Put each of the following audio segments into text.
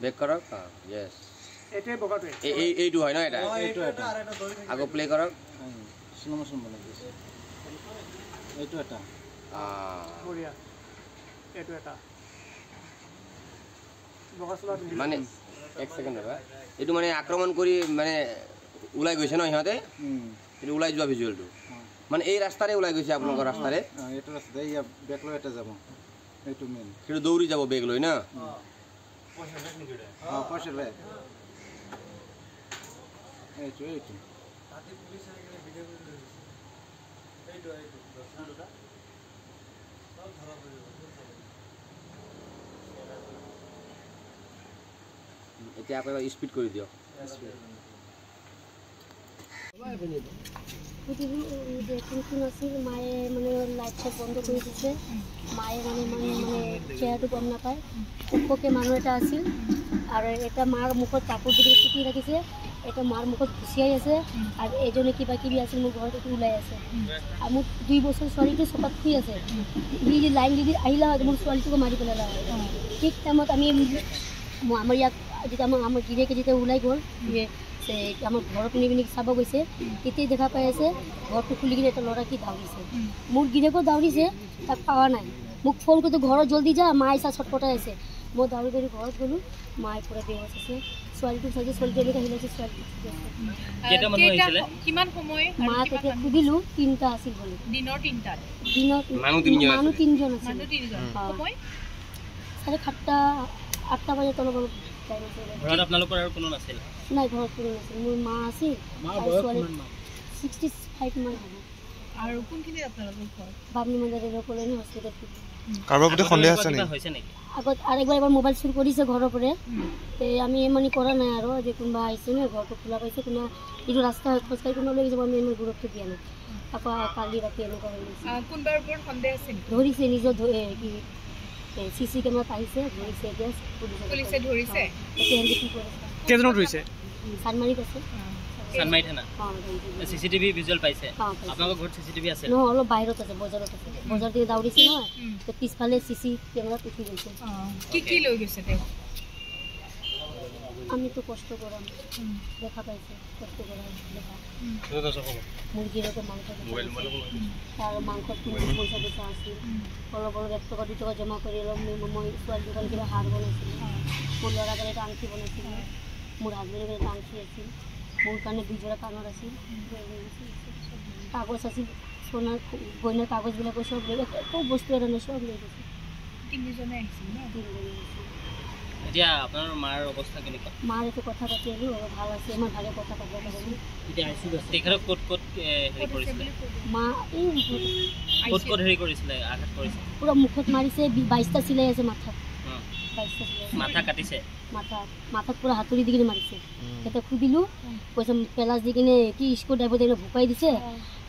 Back কৰক yes এটাই বগাটো এইটো হয় না এটা আগো প্লে কৰক স্লো মোশন বনাই দিছে এইটো এটা বঢ়িয়া এইটো এটা বগাছলা মানে এক সেকেন্ড ৰবা এইটো মানে আক্ৰমণ কৰি মানে উলাই গৈছে ন ইহঁতে এইটো উলাই যোৱা ভিজুৱেলটো মানে এই ৰাস্তাৰে উলাই গৈছে আপোনালোকৰ ৰাস্তাৰে এইটো ৰাস্তা এই বেক লৈ এটা যাব এইটো মেইন কিন্তু দৌৰি যাব বেগ লৈ না পয়সা লে এইটো তাতে পুলিশ আইলে ভিডিও করে দিছে এইটো দশনাটা সব ধরা পড়ে এতিয়া আকৌ স্পিড কৰি দিয়ক মায়ে মানে লাইট চাইট বন্ধ কৰি দিছে মায়ে মানে চেহেৰাটো গম নাপায় ওখকে মানুহ এটা আছিল আৰু এটা মাৰ মুখত কাপোৰ দি চুটি ৰাখিছে এটা মাৰ মুখত ঘুচিয়াই আছে আৰু এজনে কিবা কিবি আছিল মোৰ ঘৰত এইটো ওলাই আছে আৰু মোৰ 2 বছৰ ছোৱালীটো চকাত শুই আছে সি লাইন দি আহিলা হয় মোৰ ছোৱালীটোকো মাৰি পেলালা হয় ঠিক টাইমত আমি আমাৰ ইয়াত যেতিয়া আমাৰ গিৰিয়েকে যেতিয়া ওলাই গ'ল আমার ঘর পিনে চাব গৈছে তেতিয়াই দেখা পাই আছে ঘরটো খুলি কিনে এটা ল'ৰা কি দাউৰিছে মোৰ গিৰিয়েকো দাউৰিছে তাক পাৱা নাই মোক ফোন কৰতে ঘৰত জলদি যা মা আইসা ছটপটাই আছে মই দাউৰি দাউৰি ঘৰত গ'লো মায়ে পুৰা বেহোচ আছে ছোৱালীটো চাইছে ছোৱালীটো এনেকৈ আহিলে ছোৱালী কেইটা মানুহ আহিছিলে কিমান সময় মাক এতিয়া সুধিলো 3টা আছিল বুলি দিনৰ 3টা দিনত মানুহ 3জন আছিল মানুহ 3জন সময় 8টা বাজে তলব ঘৰত আপোনালোকৰ আৰু কোনো নাছিল নাই ঘৰত কোনো নাছিল মোৰ মা আছিল আৰু ছোৱালী 65 মান হ'ব আৰু কোনখিনি আপোনালোকৰ ঘৰ বাবনি মন্দিৰৰ কলনি হস্পিটেল কাৰোবাৰ প্ৰতি সন্দেহ আছে নেকি হৈছে নেকি আগত আরেকবার এবার মোবাইল চুরি করেছে ঘরের পরে আমি এমনি করা নাই আর যে কোনোবা আইসে না ঘরটা খোলা পাইছে কোনো এইটো রাস্তা খোঁজকাঢ়ি কোনো লৈ যাব আমি এনে গুরুত্ব দিয়া নাই আকৌ কালি ৰাতি এনেকুৱা হৈ গৈছে কোনবাৰ ওপৰত সন্দেহ আছে নেকি ধৰিছে নিজৰ কি সিসি কেমেৰাত আহিছে ধৰিছে এতিয়া পুলিচে ধৰিছে এতিয়া কি কৰিছে কেইজনক ধৰিছে সানমাৰিত আছে সানমাৰি থানা সিসিটিভি ভিজুৱেল পাইছে আপোনালোকৰ ঘৰত সিসিটিভি আছে ন অলপ বাহিৰত আছে বজাৰত আছে বজাৰ দিকে দাউৰিছে ন তো পিছফালে সিসি কেমেৰাত উঠি গৈছে কি লৈ গৈছে তেওঁ আমি তো কষ্ট করাম দেখা পাইছে কষ্ট করাম দেখা মুরগিরও মাংস আর মাংস পয়সা পয়সা আছে অলপ অলপ 1 টাকা 2 টাকা জমা করে এলাম মই ছোৱালী দোকান কিবা হাৰ বনাইছিল মোৰ ল'ৰা কাৰণে এটা আংঠি বনাইছিল মোৰ হাজবেণ্ডৰ কাৰণে আংঠি আছিল মোৰ কাৰণে 2 জোড়া কাণৰ আছিল কাগজ আছিল সোণাৰ গয়নাৰ কাগজবিলাকো সব লৈ একো বস্তু এটা নাই সব লৈ গৈছে 3 জনে আহিছিল না 3 জনে আহিছিল এতিয়া আপোনাৰ মাৰ অৱস্থা কেনেকুৱা মাৰ এটো কথা পাতি আলি আৰু ভাল আছে আমাৰ ভালে কথা পাতিব পাৰিম এতিয়া আইসিউ আছে তেখেতক ক'ত হেৰি কৰিছিল মা এই ক'ত হেৰি কৰিছিল আঘাত কৰিছিল পুৰা মুখত মাৰিছে 22টা চিলাই আছে মাথাত 22টা চিলাই মাথা কাটিছে মাথাত পুৰা হাতুৰি দি কিনে মাৰিছে এটা খুদিলো পইচা পেলাজ দি কিনে কি স্কো ড্ৰাইভাৰ দিলে ভুকাই দিছে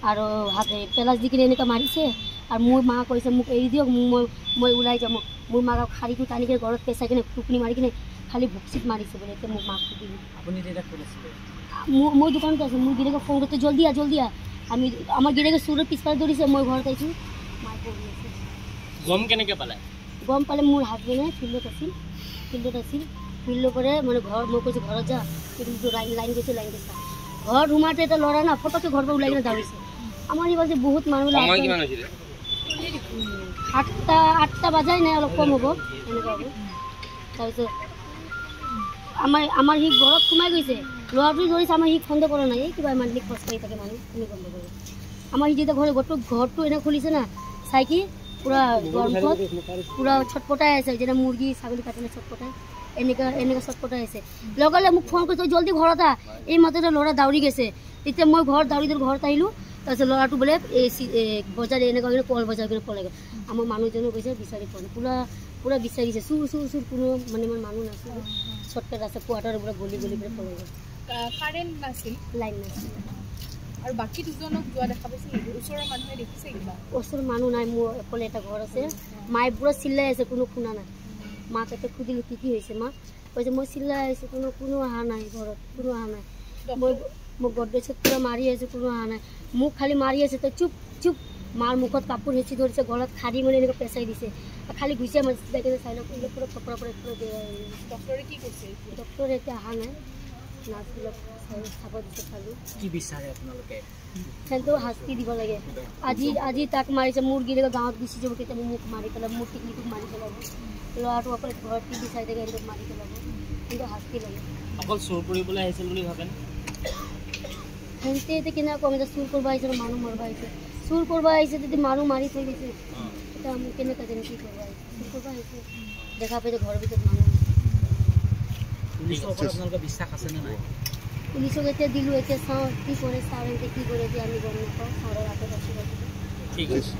আৰু হাতে পেলাজ দি কিনে এনেকা মাৰিছে আৰু মোৰ মা কৈছে মোক এৰি দিয়ক মই ওলাই যাম মোৰ মাক খাৰিটো টানি কিনে ঘৰত পেচাই কিনে টুপনি মাৰি কিনে খালি ভুকচিত মাৰিছে বুলি এতিয়া মোক মাক খুদিলো আপুনি এটা কৰিছিলে মই দোকানত আছো মোৰ গিৰেকে ফোন করতে জলদি আ আমি আমার গিরেকে সুরের পিছপারে ধরিছে মই ঘর আইছি মাই পড়ি আছে গম কেনেকে পালে গম পালে মোৰ হাজবেণ্ডে ফিল্ডত আছিল ফিল্ডৰ পৰে মানে ঘৰ মই কৈছে ঘৰত যা কিন্তু লাইন গৈছে ঘর রুমাতে এটা লড়া না ফটকে ঘর ওলাই কিনে দাঁড়িয়েছে আমার এই বাজে বহুত মানুষ সময় কিমান হৈছিল 8টা বাজাই নাই অলপ কম হ'ব এনেকুৱা হ'ব তাৰপিছত আমাৰ সি ঘৰত সোমাই গৈছে ল'ৰাটো ধৰিছে আমাৰ সি সন্দেহ কৰা নাই কিবা মানলি খোজকাঢ়ি থাকে মানুহ তুমি গম পাব আমাৰ সি যেতিয়া ঘৰটো এনে খুলিছে না চাইকি পুৰা গৰমত পুৰা ছটপটাই আছে যেনে মুৰ্গী ছাগলী কাটিলে ছটপটাই এনেকা ছটপটাই আছে লগালে মোক ফোন কৰিছে জলদি ঘৰত আহ এই মাত্ৰতে ল'ৰা দাউৰি গৈছে তেতিয়া মই ঘৰত ঘৰত আহিলোঁ তাৰপিছত ল'ৰাটো বোলে বজাৰ এনেকুৱা কল বজাৰ কৰি পলাই গ'ল আমাৰ মানুহজনে কৈছে বিচাৰি পোৱা নাই পুৰা বিচাৰিছে চুৰ কোনো মানে ইমান মানুহ নাছিল শ্বৰ্টকাট আছে কোৱাৰ্টাৰৰ পৰা গলি পেলাই পলাই গ'ল কাৰেণ্ট নাছিল লাইন নাছিল আৰু বাকী দুজনক যোৱা দেখা পাইছে নেকি ওচৰৰ মানুহে দেখিছে কিবা ওচৰৰ মানুহ নাই মোৰ অকলে এটা ঘৰ আছে মায়ে পুৰা চিল্লাই আছে কোনো শুনা নাই মাক এটা সুধিলোঁ কি হৈছে মা কৈছে মই চিল্লাই আছোঁ কোনো অহা নাই ঘৰত কোনো অহা নাই মই গডৰেজত পুৰা মাৰি আছোঁ কোনো অহা নাই মোক খালি মাৰি আছে তই চুপ মাৰ মুখত কাপোৰ হেঁচি ধৰিছে, গলত খাৰি মানে এনেকৈ পেচাই দিছে, খালি ঘুচিয়াই মাৰিছে। তেতিয়া চাই লওক পুৰা ফপৰা পৰা ডক্টৰে কি কৈছে? ডক্টৰে এতিয়া অহা নাই, নাৰ্ছবিলাক চাব দিছে খালি। কি বিচাৰে আপোনালোকে? সিহঁতেও শাস্তি দিব লাগে। আজি তাক মাৰিছে, মোৰ গিৰিকে গাঁৱত গুচি যাব, কেতিয়াবা মোক মাৰি পেলাব, মোৰ টিকলিটোক মাৰি পেলাব, ল'ৰাটো অকল ঘৰত টিভি চাই থাকে, এনেকৈ মাৰি পেলাব, কিন্তু শাস্তি লাগে। অকল চোৰ কৰিবলৈ আহিছিল বুলি ভাবেনে? সিহঁতে এতিয়া কেনেকৈ কম, এতিয়া চুৰ কৰিব আহিছে, মানুহ মাৰিব আহিছে। চুৰ কৰিব আহিছে যদি মানুহ মাৰি থৈ গৈছে, এতিয়া আমি কেনেকৈ জানো কি কৰিব আহিছে? চুৰ কৰিব আহিছে, দেখা পাইছে ঘৰৰ ভিতৰত মানুহ। পুলিচৰ ওপৰত আপোনালোকৰ বিশ্বাস আছেনে নাই? পুলিচক এতিয়া দিলোঁ, এতিয়া চাওঁ কি কৰে, ছাৰ এতিয়া কি কৰে, এতিয়া আমি গম নাপাওঁ, ছাৰৰ হাতত আছোঁ। ঠিক আছে।